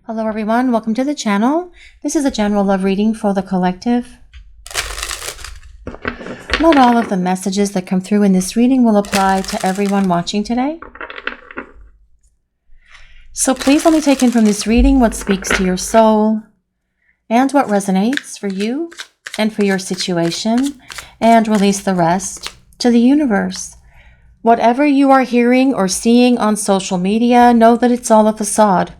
Hello everyone, welcome to the channel. This is a general love reading for the collective. Not all of the messages that come through in this reading will apply to everyone watching today. So please only take in from this reading what speaks to your soul and what resonates for you and for your situation, and release the rest to the universe. Whatever you are hearing or seeing on social media, know that it's all a facade.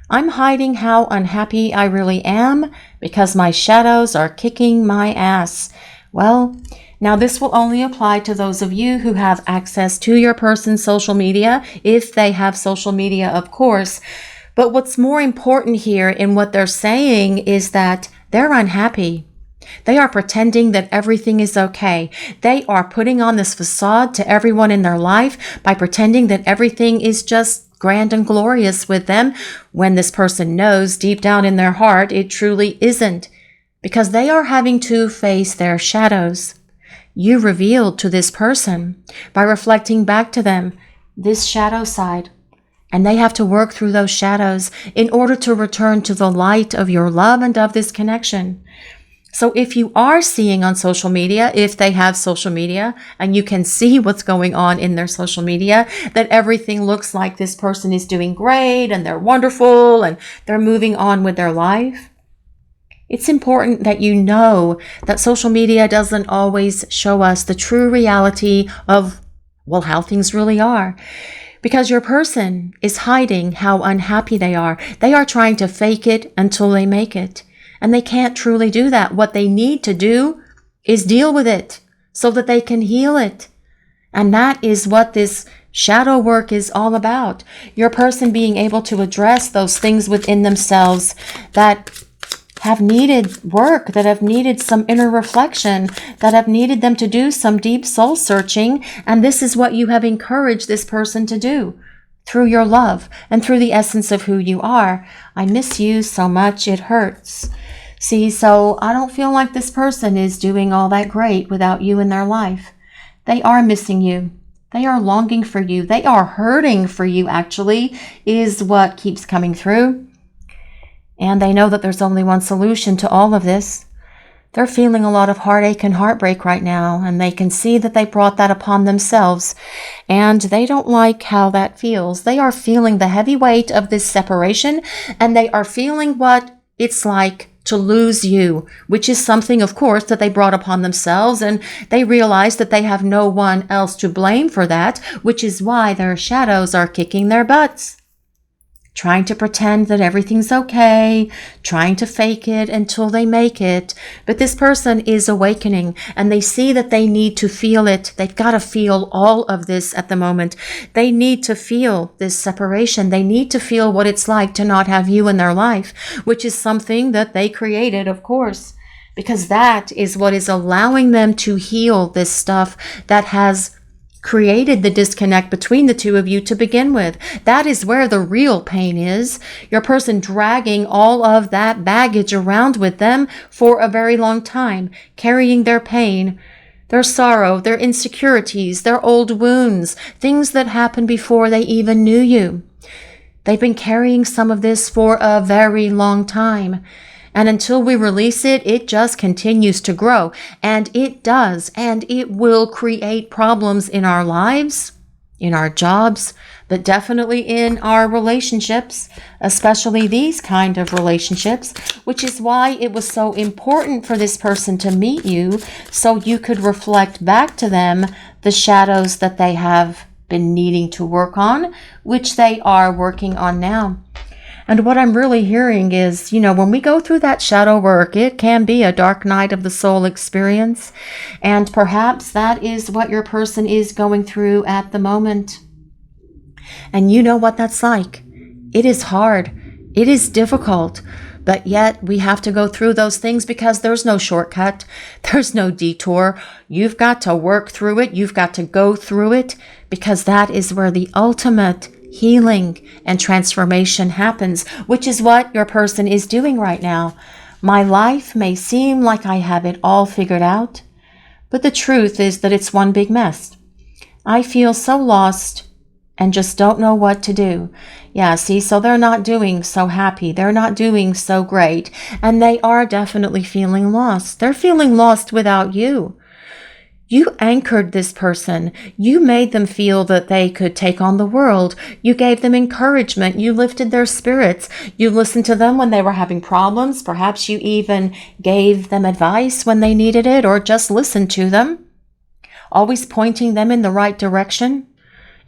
I'm hiding how unhappy I really am because my shadows are kicking my ass. Well, now this will only apply to those of you who have access to your person's social media, if they have social media, of course. But what's more important here in what they're saying is that they're unhappy. They are pretending that everything is okay. They are putting on this facade to everyone in their life by pretending that everything is just grand and glorious with them, when this person knows deep down in their heart it truly isn't, because they are having to face their shadows. You revealed to this person by reflecting back to them this shadow side, and they have to work through those shadows in order to return to the light of your love and of this connection. So if you are seeing on social media, if they have social media, and you can see what's going on in their social media, that everything looks like this person is doing great and they're wonderful and they're moving on with their life, it's important that you know that social media doesn't always show us the true reality of, well, how things really are. Because your person is hiding how unhappy they are. They are trying to fake it until they make it. And they can't truly do that. What they need to do is deal with it so that they can heal it. And that is what this shadow work is all about. Your person being able to address those things within themselves that have needed work, that have needed some inner reflection, that have needed them to do some deep soul searching. And this is what you have encouraged this person to do through your love and through the essence of who you are. I miss you so much, it hurts. See, so I don't feel like this person is doing all that great without you in their life. They are missing you. They are longing for you. They are hurting for you, actually, is what keeps coming through. And they know that there's only one solution to all of this. They're feeling a lot of heartache and heartbreak right now, and they can see that they brought that upon themselves, and they don't like how that feels. They are feeling the heavy weight of this separation, and they are feeling what it's like to lose you, which is something, of course, that they brought upon themselves, and they realize that they have no one else to blame for that, which is why their shadows are kicking their butts. Trying to pretend that everything's okay, trying to fake it until they make it. But this person is awakening, and they see that they need to feel it. They've got to feel all of this at the moment. They need to feel this separation. They need to feel what it's like to not have you in their life, which is something that they created, of course, because that is what is allowing them to heal this stuff that has created the disconnect between the two of you to begin with. That is where the real pain is. Your person dragging all of that baggage around with them for a very long time, carrying their pain, their sorrow, their insecurities, their old wounds, things that happened before they even knew you. They've been carrying some of this for a very long time. And until we release it, it just continues to grow. And it does. And it will create problems in our lives, in our jobs, but definitely in our relationships, especially these kind of relationships, which is why it was so important for this person to meet you, so you could reflect back to them the shadows that they have been needing to work on, which they are working on now. And what I'm really hearing is, when we go through that shadow work, it can be a dark night of the soul experience. And perhaps that is what your person is going through at the moment. And you know what that's like. It is hard. It is difficult. But yet we have to go through those things because there's no shortcut. There's no detour. You've got to work through it. You've got to go through it, because that is where the ultimate healing and transformation happens, which is what your person is doing right now. My life may seem like I have it all figured out, but the truth is that it's one big mess. I feel so lost and just don't know what to do. Yeah, see, so they're not doing so happy. They're not doing so great. And they are definitely feeling lost. They're feeling lost without you. You anchored this person. You made them feel that they could take on the world. You gave them encouragement. You lifted their spirits. You listened to them when they were having problems. Perhaps you even gave them advice when they needed it, or just listened to them. Always pointing them in the right direction.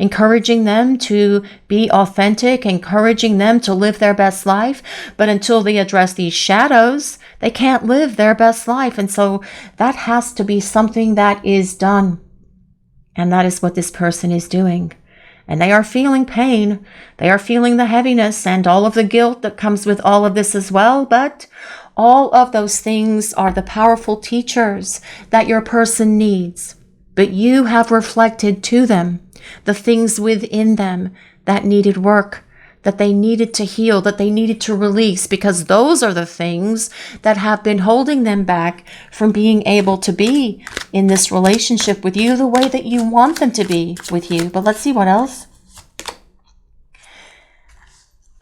Encouraging them to be authentic, encouraging them to live their best life. But until they address these shadows, they can't live their best life. And so that has to be something that is done. And that is what this person is doing. And they are feeling pain. They are feeling the heaviness and all of the guilt that comes with all of this as well. But all of those things are the powerful teachers that your person needs. But you have reflected to them the things within them that needed work, that they needed to heal, that they needed to release, because those are the things that have been holding them back from being able to be in this relationship with you the way that you want them to be with you. But let's see what else.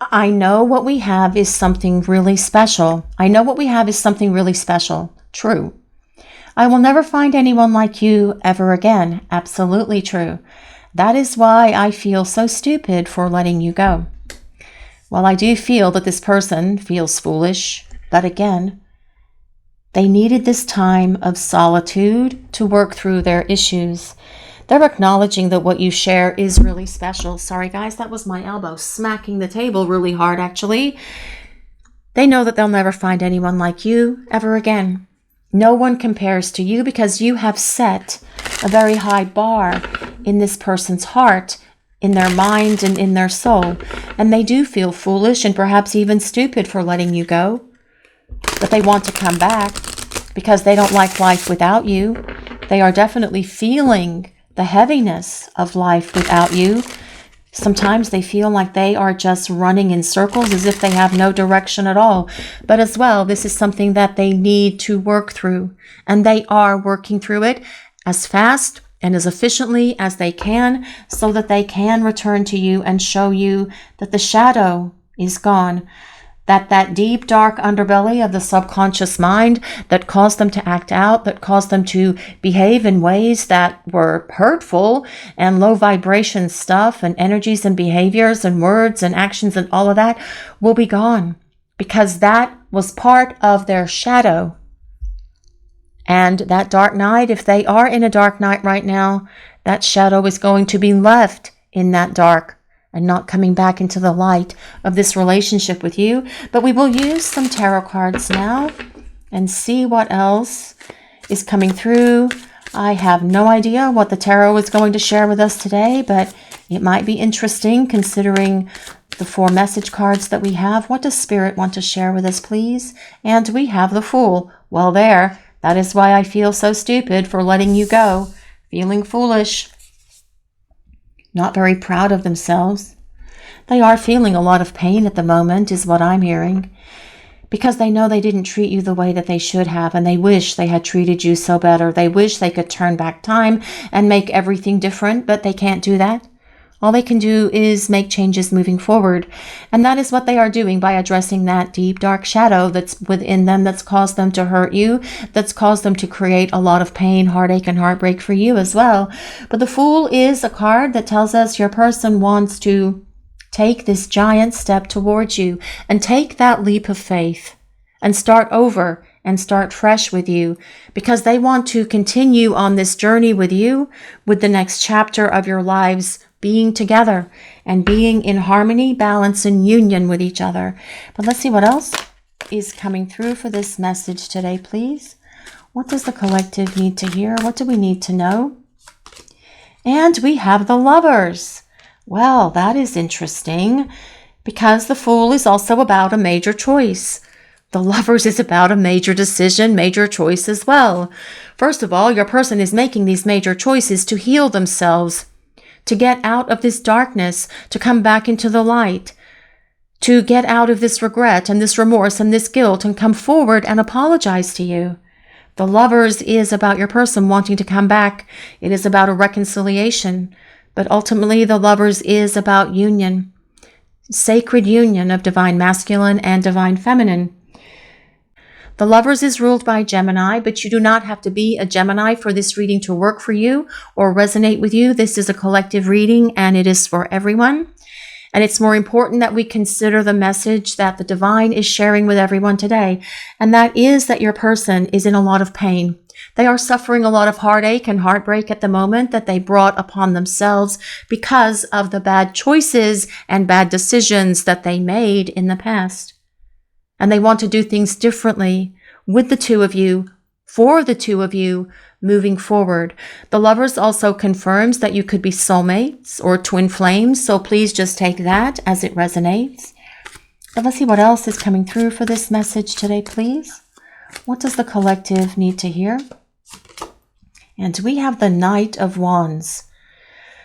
I know what we have is something really special. I know what we have is something really special. True. I will never find anyone like you ever again. Absolutely true. That is why I feel so stupid for letting you go. Well, I do feel that this person feels foolish, but again, they needed this time of solitude to work through their issues. They're acknowledging that what you share is really special. Sorry, guys, that was my elbow smacking the table really hard, actually. They know that they'll never find anyone like you ever again. No one compares to you because you have set a very high bar in this person's heart, in their mind, and in their soul. And they do feel foolish and perhaps even stupid for letting you go. But they want to come back because they don't like life without you. They are definitely feeling the heaviness of life without you. Sometimes they feel like they are just running in circles as if they have no direction at all. But as well, this is something that they need to work through. And they are working through it as fast and as efficiently as they can so that they can return to you and show you that the shadow is gone. That deep, dark underbelly of the subconscious mind that caused them to act out, that caused them to behave in ways that were hurtful and low vibration stuff and energies and behaviors and words and actions and all of that will be gone because that was part of their shadow. And that dark night, if they are in a dark night right now, that shadow is going to be left in that dark and not coming back into the light of this relationship with you. But we will use some tarot cards now and see what else is coming through. I have no idea what the tarot is going to share with us today, but it might be interesting considering the 4 message cards that we have. What does Spirit want to share with us, please? And we have the Fool. Well, there. That is why I feel so stupid for letting you go. Feeling foolish. Not very proud of themselves. They are feeling a lot of pain at the moment, is what I'm hearing, because they know they didn't treat you the way that they should have, and they wish they had treated you so better. They wish they could turn back time and make everything different, but they can't do that. All they can do is make changes moving forward, and that is what they are doing by addressing that deep, dark shadow that's within them that's caused them to hurt you, that's caused them to create a lot of pain, heartache, and heartbreak for you as well. But the Fool is a card that tells us your person wants to take this giant step towards you and take that leap of faith and start over and start fresh with you because they want to continue on this journey with you, with the next chapter of your lives being together and being in harmony, balance, and union with each other. But let's see what else is coming through for this message today, please. What does the collective need to hear? What do we need to know? And we have the Lovers. Well, that is interesting because the Fool is also about a major choice. The Lovers is about a major decision, major choice as well. First of all, your person is making these major choices to heal themselves, to get out of this darkness, to come back into the light, to get out of this regret and this remorse and this guilt and come forward and apologize to you. The Lovers is about your person wanting to come back. It is about a reconciliation. But ultimately, the Lovers is about union. sacred union of divine masculine and divine feminine. The Lovers is ruled by Gemini, but you do not have to be a Gemini for this reading to work for you or resonate with you. This is a collective reading and it is for everyone. And it's more important that we consider the message that the divine is sharing with everyone today. And that is that your person is in a lot of pain. They are suffering a lot of heartache and heartbreak at the moment that they brought upon themselves because of the bad choices and bad decisions that they made in the past. And they want to do things differently with the two of you, for the two of you, moving forward. The Lovers also confirms that you could be soulmates or twin flames, so please just take that as it resonates. But let's see what else is coming through for this message today, please. What does the collective need to hear? And we have the Knight of Wands.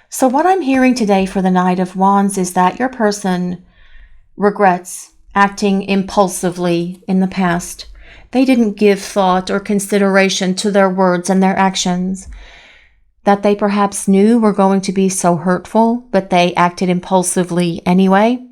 So what I'm hearing today for the Knight of Wands is that your person regrets acting impulsively in the past. They didn't give thought or consideration to their words and their actions that they perhaps knew were going to be so hurtful, but they acted impulsively anyway.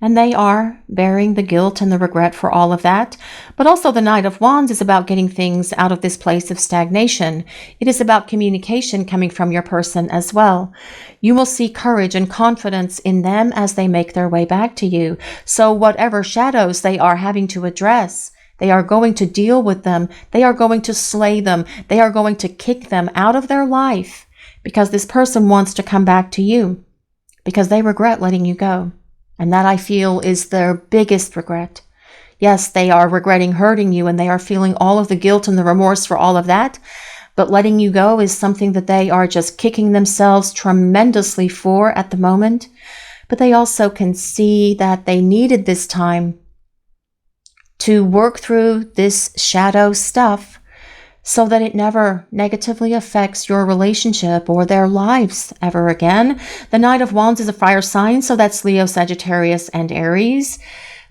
And they are bearing the guilt and the regret for all of that. But also the Knight of Wands is about getting things out of this place of stagnation. It is about communication coming from your person as well. You will see courage and confidence in them as they make their way back to you. So whatever shadows they are having to address, they are going to deal with them. They are going to slay them. They are going to kick them out of their life because this person wants to come back to you because they regret letting you go. And that, I feel, is their biggest regret. Yes, they are regretting hurting you and they are feeling all of the guilt and the remorse for all of that. But letting you go is something that they are just kicking themselves tremendously for at the moment. But they also can see that they needed this time to work through this shadow stuff so that it never negatively affects your relationship or their lives ever again. The Knight of Wands is a fire sign, so that's Leo, Sagittarius, and Aries.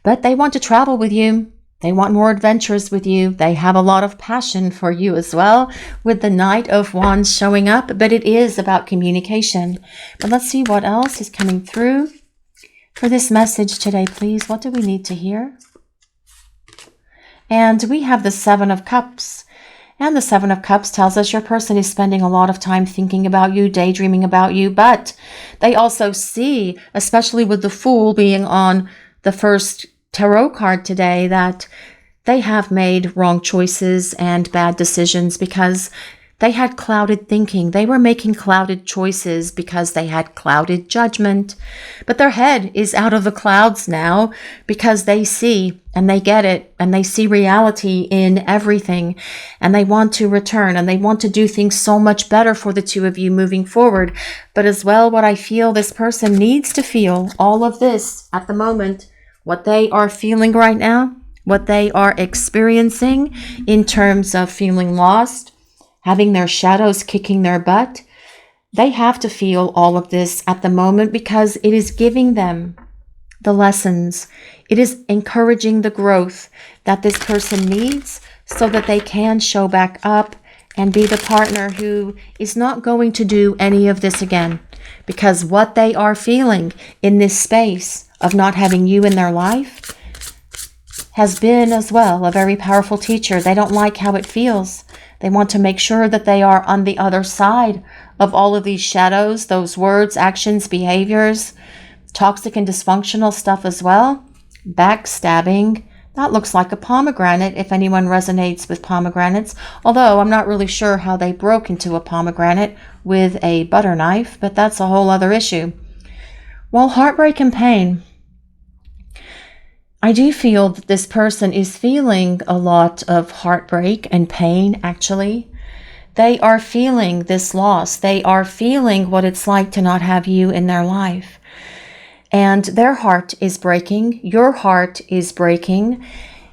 But they want to travel with you. They want more adventures with you. They have a lot of passion for you as well, with the Knight of Wands showing up. But it is about communication. But let's see what else is coming through for this message today, please. What do we need to hear? And we have the Seven of Cups. And the Seven of Cups tells us your person is spending a lot of time thinking about you, daydreaming about you, but they also see, especially with the Fool being on the first tarot card today, that they have made wrong choices and bad decisions because they had clouded thinking. They were making clouded choices because they had clouded judgment. But their head is out of the clouds now because they see and they get it and they see reality in everything. And they want to return and they want to do things so much better for the two of you moving forward. But as well, what I feel this person needs to feel, all of this at the moment, what they are feeling right now, what they are experiencing in terms of feeling lost, having their shadows kicking their butt, they have to feel all of this at the moment because it is giving them the lessons. It is encouraging the growth that this person needs so that they can show back up and be the partner who is not going to do any of this again. Because what they are feeling in this space of not having you in their life has been as well a very powerful teacher. They don't like how it feels. They want to make sure that they are on the other side of all of these shadows, those words, actions, behaviors, toxic and dysfunctional stuff as well. Backstabbing. That looks like a pomegranate if anyone resonates with pomegranates. Although I'm not really sure how they broke into a pomegranate with a butter knife, but that's a whole other issue. Well, heartbreak and pain. I do feel that this person is feeling a lot of heartbreak and pain, actually. They are feeling this loss. They are feeling what it's like to not have you in their life. And their heart is breaking. Your heart is breaking.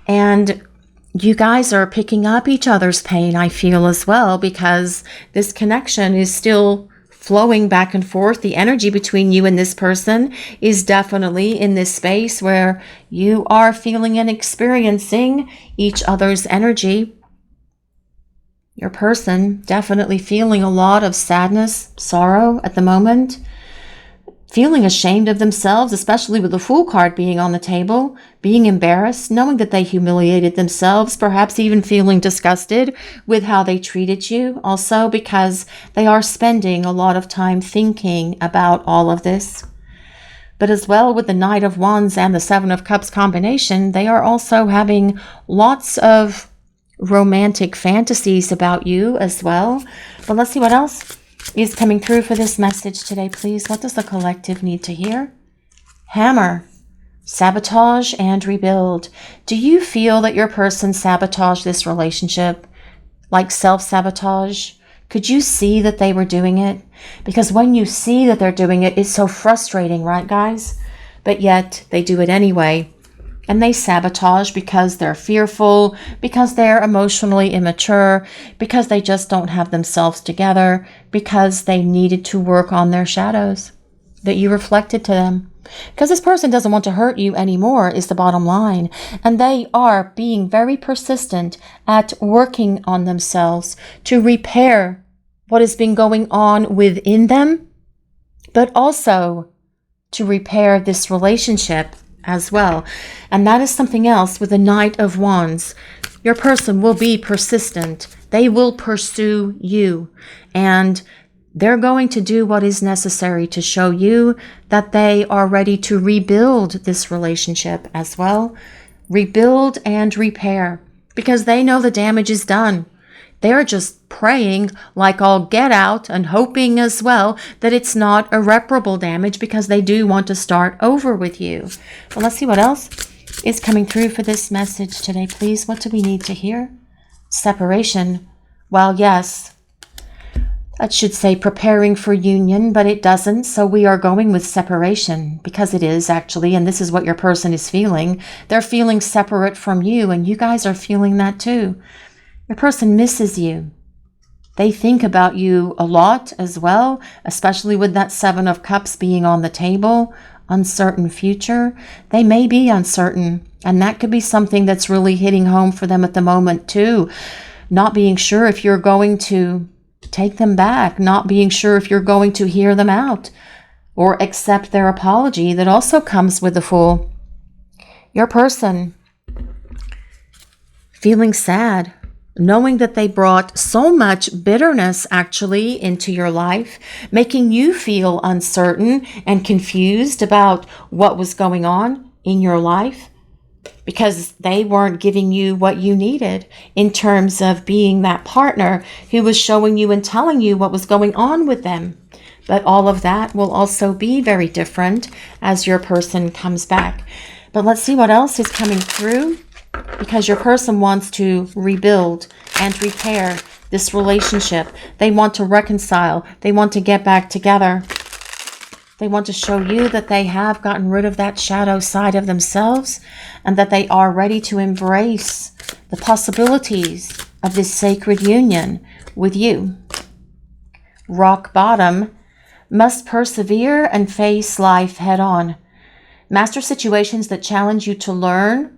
And you guys are picking up each other's pain, I feel, as well, because this connection is still flowing back and forth. The energy between you and this person is definitely in this space where you are feeling and experiencing each other's energy. Your person definitely feeling a lot of sadness, sorrow at the moment. feeling ashamed of themselves, especially with the Fool card being on the table, being embarrassed, knowing that they humiliated themselves, perhaps even feeling disgusted with how they treated you, also because they are spending a lot of time thinking about all of this. But as well, with the Knight of Wands and the Seven of Cups combination, they are also having lots of romantic fantasies about you as well. But let's see what else is coming through for this message today, please. What does the collective need to hear? Hammer. Sabotage and rebuild. Do you feel that your person sabotaged this relationship? Like self-sabotage? Could you see that they were doing it? Because when you see that they're doing it, it's so frustrating, right, guys? But yet they do it anyway. And they sabotage because they're fearful, because they're emotionally immature, because they just don't have themselves together, because they needed to work on their shadows that you reflected to them. Because this person doesn't want to hurt you anymore is the bottom line. And they are being very persistent at working on themselves to repair what has been going on within them, but also to repair this relationship as well. And that is something else with the Knight of Wands. Your person will be persistent. They will pursue you. And they're going to do what is necessary to show you that they are ready to rebuild this relationship as well. Rebuild and repair. Because they know the damage is done. They're just praying like all get out and hoping as well that it's not irreparable damage, because they do want to start over with you. Well, let's see what else is coming through for this message today, please. What do we need to hear? Separation. Well, yes, that should say preparing for union, but it doesn't. So we are going with separation because it is actually, and this is what your person is feeling. They're feeling separate from you, and you guys are feeling that too. Your person misses you. They think about you a lot as well, especially with that Seven of Cups being on the table. Uncertain future. They may be uncertain, and that could be something that's really hitting home for them at the moment too. Not being sure if you're going to take them back, not being sure if you're going to hear them out or accept their apology that also comes with the Fool. Your person feeling sad, knowing that they brought so much bitterness actually into your life, making you feel uncertain and confused about what was going on in your life because they weren't giving you what you needed in terms of being that partner who was showing you and telling you what was going on with them. But all of that will also be very different as your person comes back. But let's see what else is coming through. Because your person wants to rebuild and repair this relationship. They want to reconcile. They want to get back together. They want to show you that they have gotten rid of that shadow side of themselves and that they are ready to embrace the possibilities of this sacred union with you. Rock bottom. Must persevere and face life head on. Master situations that challenge you to learn,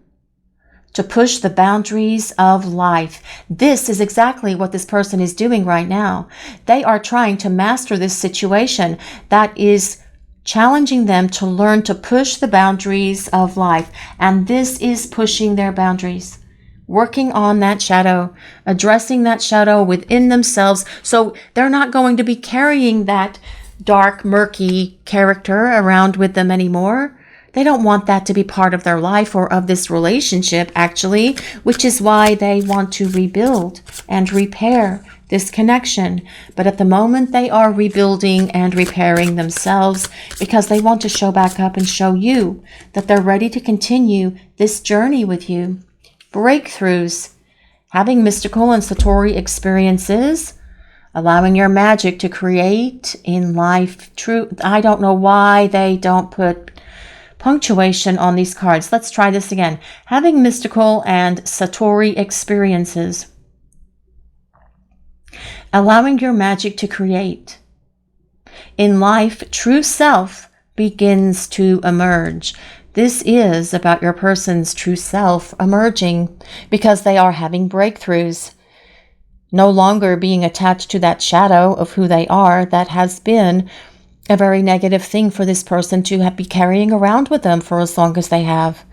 to push the boundaries of life. This is exactly what this person is doing right now. They are trying to master this situation that is challenging them to learn to push the boundaries of life. And this is pushing their boundaries, working on that shadow, addressing that shadow within themselves. So they're not going to be carrying that dark, murky character around with them anymore. They don't want that to be part of their life or of this relationship, actually, which is why they want to rebuild and repair this connection. But at the moment, they are rebuilding and repairing themselves because they want to show back up and show you that they're ready to continue this journey with you. Breakthroughs, having mystical and Satori experiences, allowing your magic to create in life. True, I don't know why they don't put punctuation on these cards. Let's try this again. Having mystical and Satori experiences. Allowing your magic to create. In life, true self begins to emerge. This is about your person's true self emerging because they are having breakthroughs. No longer being attached to that shadow of who they are that has been a very negative thing for this person to be carrying around with them for as long as they have,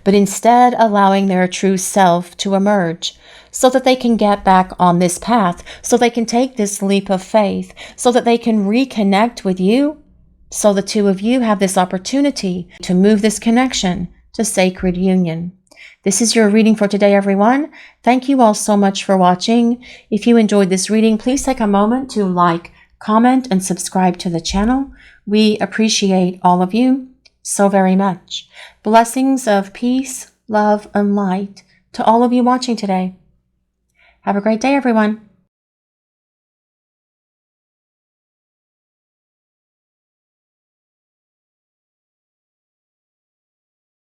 but instead allowing their true self to emerge so that they can get back on this path, so they can take this leap of faith, so that they can reconnect with you, so the two of you have this opportunity to move this connection to sacred union. This is your reading for today, everyone. Thank you all so much for watching. If you enjoyed this reading, please take a moment to like, comment, and subscribe to the channel. We appreciate all of you so very much. Blessings of peace, love, and light to all of you watching today. Have a great day, everyone.